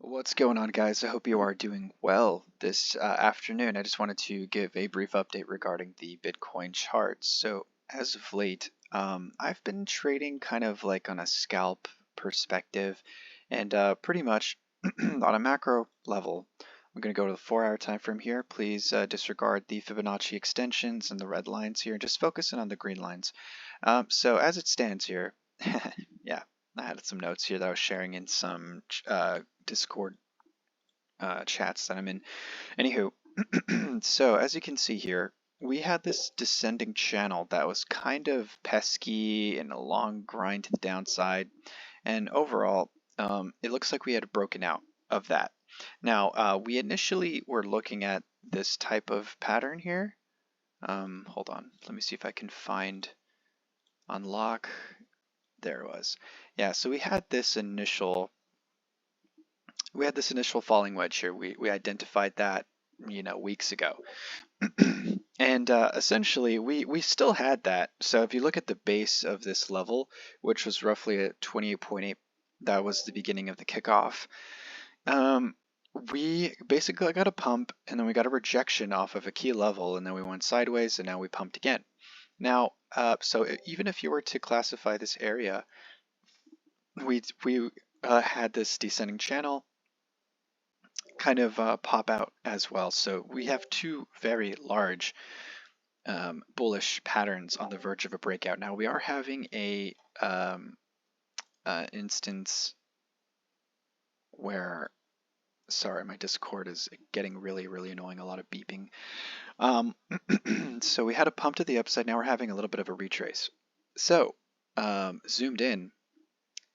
What's going on, guys? I hope you are doing well this afternoon. I just wanted to give a brief update regarding the Bitcoin charts. So, as of late, I've been trading kind of like on a scalp perspective, and pretty much on a macro level. I'm going to go to the 4-hour time frame here. Please disregard the Fibonacci extensions and the red lines here, and just focus in on the green lines. So, as it stands here, yeah, I had some notes here that I was sharing in some Discord chats that I'm in. Anywho, so as you can see here, we had this descending channel that was kind of pesky and a long grind to the downside, and overall, it looks like we had broken out of that. Now, we initially were looking at this type of pattern here. Hold on, let me see if I can find unlock. There it was. Yeah, so we had this initial falling wedge here. We identified that, weeks ago. And essentially, we still had that. So if you look at the base of this level, which was roughly at 28.8, that was the beginning of the kickoff. We basically got a pump, and then we got a rejection off of a key level, and then we went sideways, and now we pumped again. Now, so even if you were to classify this area, we had this descending channel kind of pop out as well. So we have two very large bullish patterns on the verge of a breakout. Now we are having a instance where, sorry, my Discord is getting really annoying, a lot of beeping. So we had a pump to the upside, now we're having a little bit of a retrace. So zoomed in,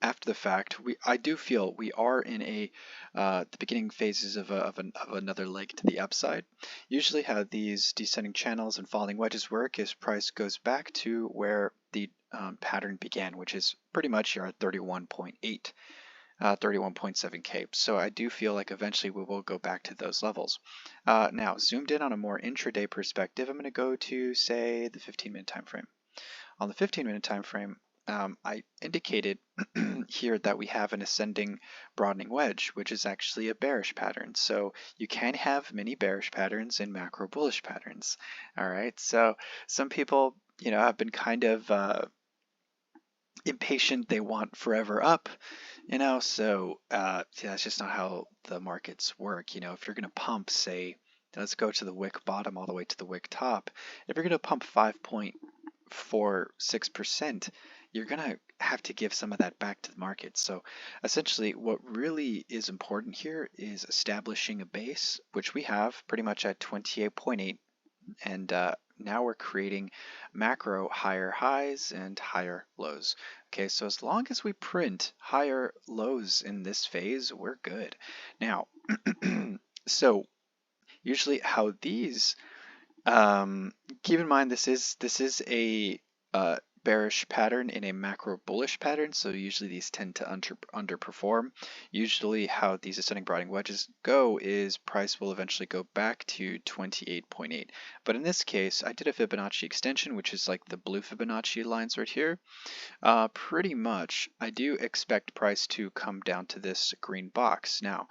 after the fact, I do feel we are in the beginning phases of another leg to the upside. Usually how these descending channels and falling wedges work is price goes back to where the pattern began, which is pretty much here at 31.8, 31.7K. So I do feel like eventually we will go back to those levels. Now, zoomed in on a more intraday perspective, I'm going to go to, say, the 15-minute time frame. On the 15-minute time frame, I indicated here that we have an ascending broadening wedge, which is actually a bearish pattern. So you can have many bearish patterns and macro bullish patterns. All right. So some people, have been kind of impatient. They want forever up, So yeah, that's just not how the markets work. If you're going to pump, say, let's go to the wick bottom all the way to the wick top. If you're going to pump 5.46%, you're going to have to give some of that back to the market. So essentially what really is important here is establishing a base, which we have pretty much at 28.8, and now we're creating macro higher highs and higher lows. Okay, so as long as we print higher lows in this phase, we're good. Now, so usually how these keep in mind this is a bearish pattern in a macro bullish pattern, so usually these tend to underperform. Usually how these ascending broadening wedges go is price will eventually go back to 28.8. But in this case, I did a Fibonacci extension, which is like the blue Fibonacci lines right here. Pretty much, I do expect price to come down to this green box. Now,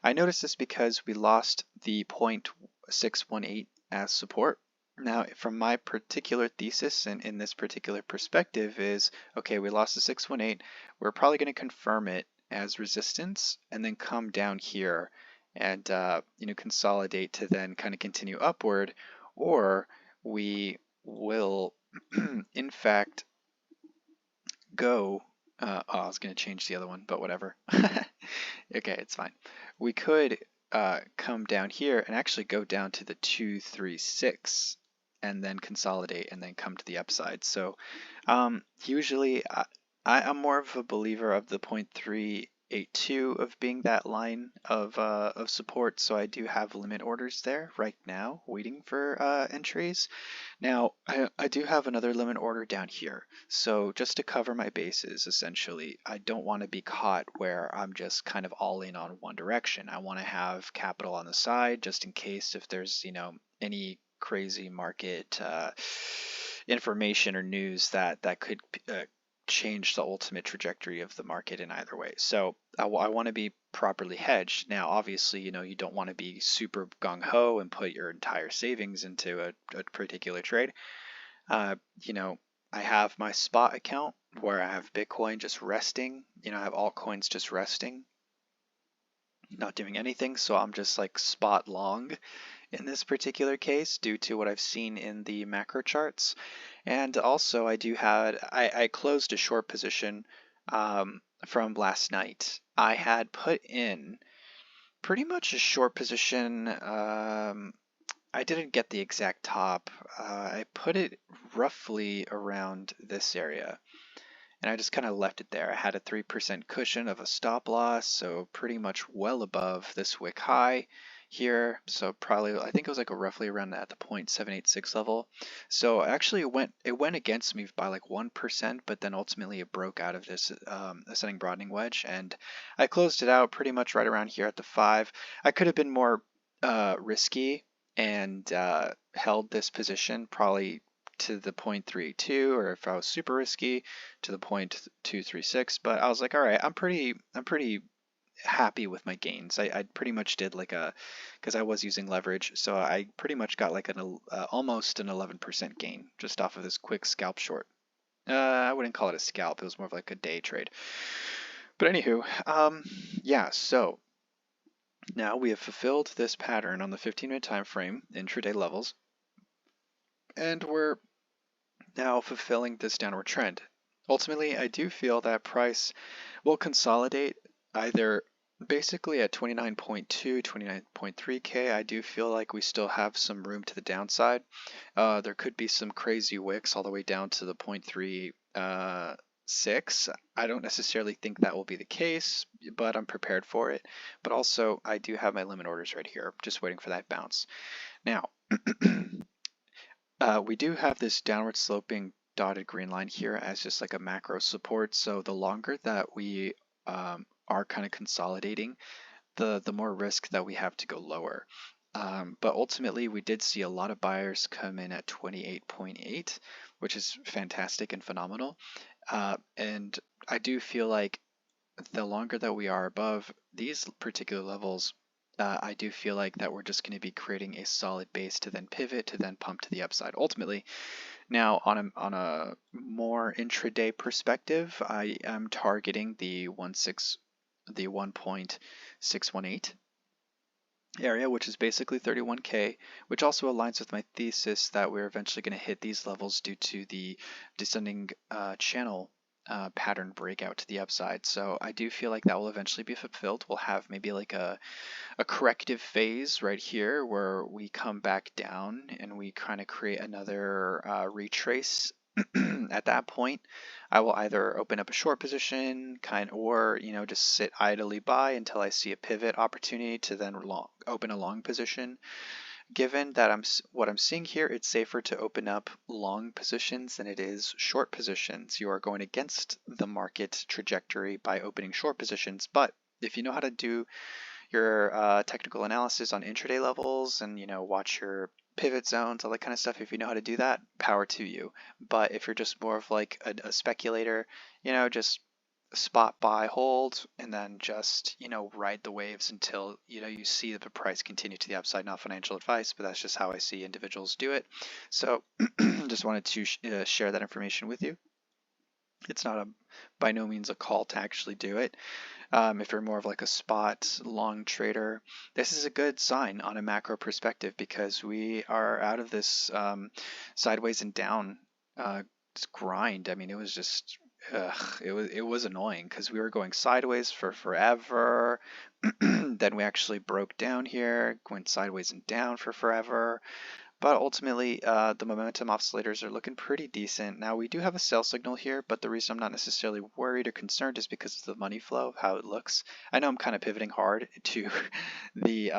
I noticed this because we lost the 0.618 as support. Now, from my particular thesis and in this particular perspective is, okay, we lost the 618. We're probably going to confirm it as resistance and then come down here and, consolidate to then kind of continue upward, or we will, in fact, go, I was going to change the other one, but whatever. Okay, it's fine. We could come down here and actually go down to the 236 and then consolidate and then come to the upside. So usually I'm more of a believer of the 0.382 of being that line of support. So I do have limit orders there right now waiting for entries. Now I do have another limit order down here. So just to cover my bases, essentially, I don't want to be caught where I'm just kind of all in on one direction. I want to have capital on the side just in case if there's, any crazy market information or news that could change the ultimate trajectory of the market in either way. So I want to be properly hedged. Now, obviously, you know, you don't want to be super gung-ho and put your entire savings into a particular trade. You know, I have my spot account where I have Bitcoin just resting. You know, I have altcoins just resting, not doing anything. So I'm just like spot long in this particular case due to what I've seen in the macro charts. And also I closed a short position from last night. I had put in pretty much a short position. I didn't get the exact top. I put it roughly around this area, and I just kind of left it there. I had a 3% cushion of a stop loss, so pretty much well above this wick high here. So probably, I think it was like roughly around at the 0.786 level. So actually it went against me by like 1%, but then ultimately it broke out of this ascending broadening wedge, and I closed it out pretty much right around here at the 5. I could have been more risky and held this position probably to the 0.32, or if I was super risky to the 0.236. But I was like, all right, I'm pretty happy with my gains. I pretty much did like because I was using leverage, so I pretty much got like almost an 11% gain just off of this quick scalp short. I wouldn't call it a scalp, it was more of like a day trade. But anywho, yeah, so now we have fulfilled this pattern on the 15-minute time frame, intraday levels, and we're now fulfilling this downward trend. Ultimately, I do feel that price will consolidate either basically at 29.2, 29.3K. I do feel like we still have some room to the downside. There could be some crazy wicks all the way down to the 0.36. I don't necessarily think that will be the case, but I'm prepared for it. But also, I do have my limit orders right here, just waiting for that bounce. Now, we do have this downward sloping dotted green line here as just like a macro support. So the longer that we are kind of consolidating, the more risk that we have to go lower. But ultimately, we did see a lot of buyers come in at 28.8, which is fantastic and phenomenal. And I do feel like the longer that we are above these particular levels, I do feel like that we're just going to be creating a solid base to then pivot to then pump to the upside ultimately. Now, on a more intraday perspective, I am targeting the 1.618 area, which is basically 31K, which also aligns with my thesis that we're eventually going to hit these levels due to the descending channel pattern breakout to the upside. So I do feel like that will eventually be fulfilled. We'll have maybe like a corrective phase right here where we come back down and we kind of create another retrace. At that point, I will either open up a short position or just sit idly by until I see a pivot opportunity to then open a long position. Given that what I'm seeing here, it's safer to open up long positions than it is short positions. You are going against the market trajectory by opening short positions, but if you know how to do your technical analysis on intraday levels and watch your pivot zones, all that kind of stuff, if you know how to do that, power to you. But if you're just more of like a speculator, just spot buy, hold, and then just ride the waves until you see the price continue to the upside. Not financial advice, but that's just how I see individuals do it. So just wanted to share that information with you. It's not by no means a call to actually do it. If you're more of like a spot long trader, this is a good sign on a macro perspective because we are out of this sideways and down grind. I mean, it was just it was annoying because we were going sideways for forever. Then we actually broke down here, went sideways and down for forever. But ultimately, the momentum oscillators are looking pretty decent. Now, we do have a sell signal here, but the reason I'm not necessarily worried or concerned is because of the money flow, how it looks. I know I'm kind of pivoting hard to the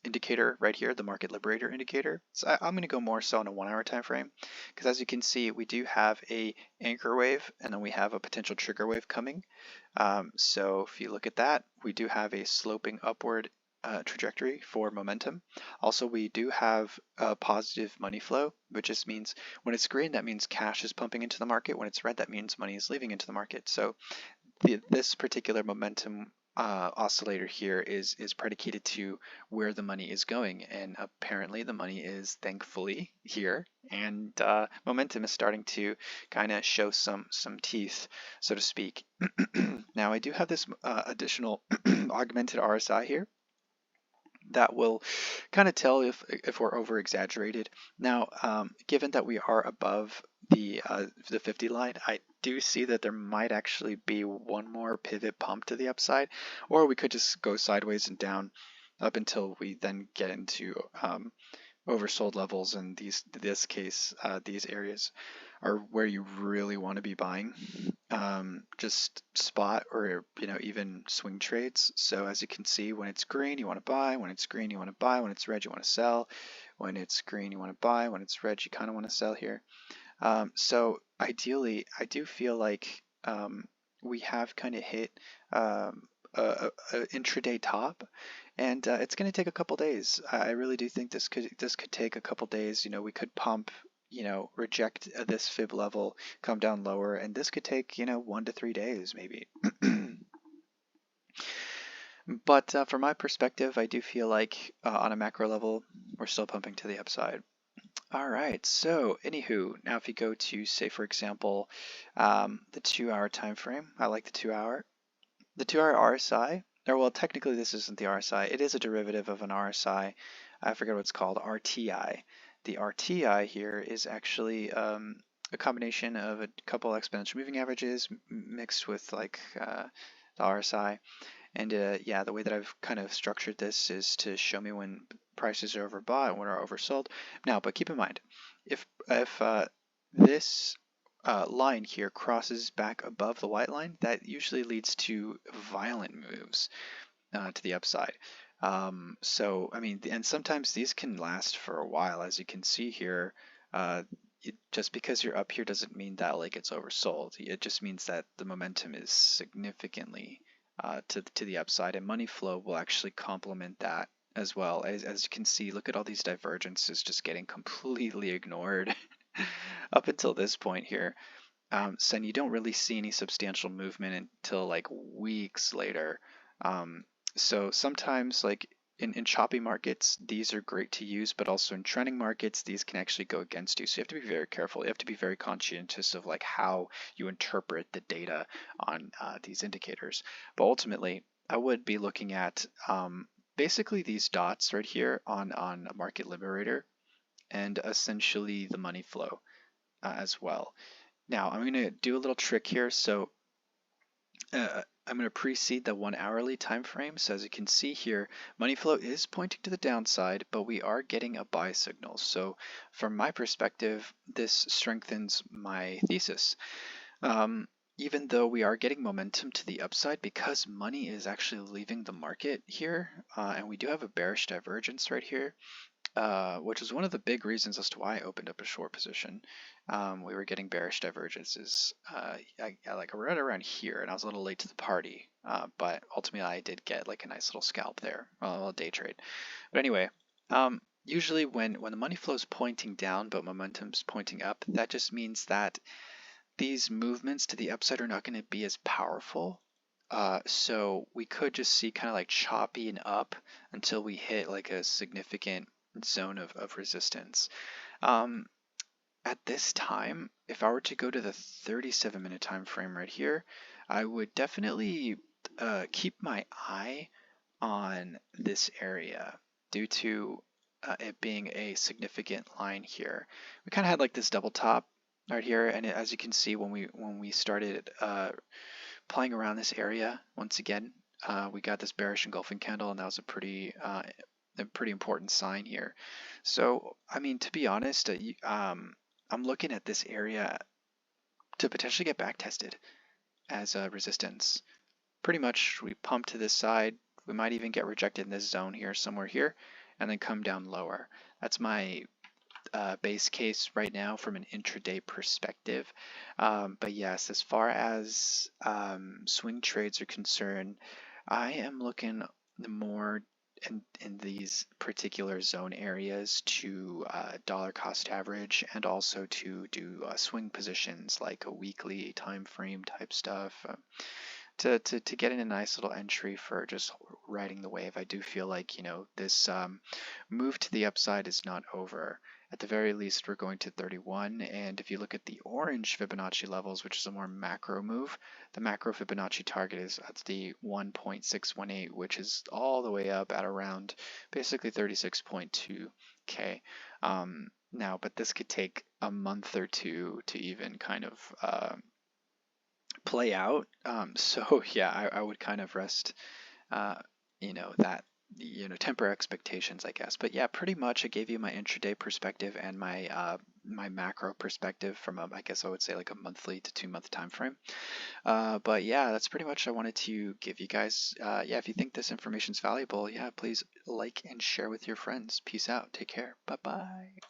indicator right here, the market liberator indicator. So I'm going to go more so on a 1 hour time frame because as you can see, we do have a anchor wave and then we have a potential trigger wave coming. So if you look at that, we do have a sloping upward trajectory for momentum. Also, we do have a positive money flow, which just means when it's green, that means cash is pumping into the market. When it's red, that means money is leaving into the market. So this particular momentum oscillator here is predicated to where the money is going, and apparently the money is thankfully here, and momentum is starting to kind of show some teeth, so to speak. Now I do have this additional augmented RSI here that will kind of tell if we're over exaggerated. Now, given that we are above the 50 line, I do see that there might actually be one more pivot pump to the upside, or we could just go sideways and down up until we then get into oversold levels. And this case, these areas are where you really want to be buying, just spot or even swing trades. So as you can see, when it's green you want to buy, when it's green you want to buy, when it's red you want to sell, when it's green you want to buy, when it's red you kind of want to sell here. So ideally I do feel like we have kind of hit a intraday top, and it's going to take a couple days. I really do think this could take a couple days. We could pump, reject this fib level, come down lower, and this could take 1 to 3 days maybe. But from my perspective, I do feel like on a macro level, we're still pumping to the upside. All right, so anywho, now if you go to, say, for example, the 2-hour time frame, I like the 2-hour. The 2-hour RSI, or well, technically this isn't the RSI, it is a derivative of an RSI. I forget what it's called, RTI. The RTI here is actually a combination of a couple exponential moving averages mixed with like the RSI. And yeah, the way that I've kind of structured this is to show me when prices are overbought and when are oversold. Now, but keep in mind, if this line here crosses back above the white line, that usually leads to violent moves to the upside. So, I mean, and sometimes these can last for a while, as you can see here. Just because you're up here doesn't mean that like it's oversold. It just means that the momentum is significantly to the upside, and money flow will actually complement that as well. As you can see, look at all these divergences just getting completely ignored up until this point here. So you don't really see any substantial movement until like weeks later. So sometimes like in choppy markets, these are great to use, but also in trending markets, these can actually go against you. So you have to be very careful. You have to be very conscientious of like how you interpret the data on these indicators. But ultimately, I would be looking at basically these dots right here on a market liberator, and essentially the money flow as well. Now I'm going to do a little trick here. So I'm going to precede the 1 hourly time frame. So as you can see here, money flow is pointing to the downside, but we are getting a buy signal. So from my perspective, this strengthens my thesis. Even though we are getting momentum to the upside, because money is actually leaving the market here, and we do have a bearish divergence right here, which is one of the big reasons as to why I opened up a short position. We were getting bearish divergences like right around here, and I was a little late to the party, but ultimately I did get like a nice little scalp there, a day trade. But anyway, usually when the money flow is pointing down but momentum's pointing up, that just means that these movements to the upside are not going to be as powerful. So we could just see kind of like choppy and up until we hit like a significant zone of resistance. At this time, if I were to go to the 37-minute time frame right here, I would definitely keep my eye on this area due to it being a significant line here. We kind of had like this double top right here, and as you can see, when we started playing around this area once again, we got this bearish engulfing candle, and that was a pretty important sign here. So I mean, to be honest, I'm looking at this area to potentially get back tested as a resistance. Pretty much we pump to this side, we might even get rejected in this zone here, somewhere here, and then come down lower. That's my base case right now from an intraday perspective. But yes, as far as swing trades are concerned, I am looking more in these particular zone areas to dollar cost average, and also to do swing positions like a weekly time frame type stuff, to get in a nice little entry for just riding the wave. I do feel like, this move to the upside is not over. At the very least, we're going to 31, and if you look at the orange Fibonacci levels, which is a more macro move, the macro Fibonacci target is at the 1.618, which is all the way up at around basically 36.2K. Now, but this could take a month or two to even kind of play out. So yeah, I would kind of rest, uh, that, temper expectations, I guess. But yeah, pretty much I gave you my intraday perspective and my macro perspective from I guess I would say like a monthly to 2 month time frame. But yeah, that's pretty much I wanted to give you guys. Yeah, if you think this information is valuable, yeah, please like and share with your friends. Peace out. Take care. Bye bye.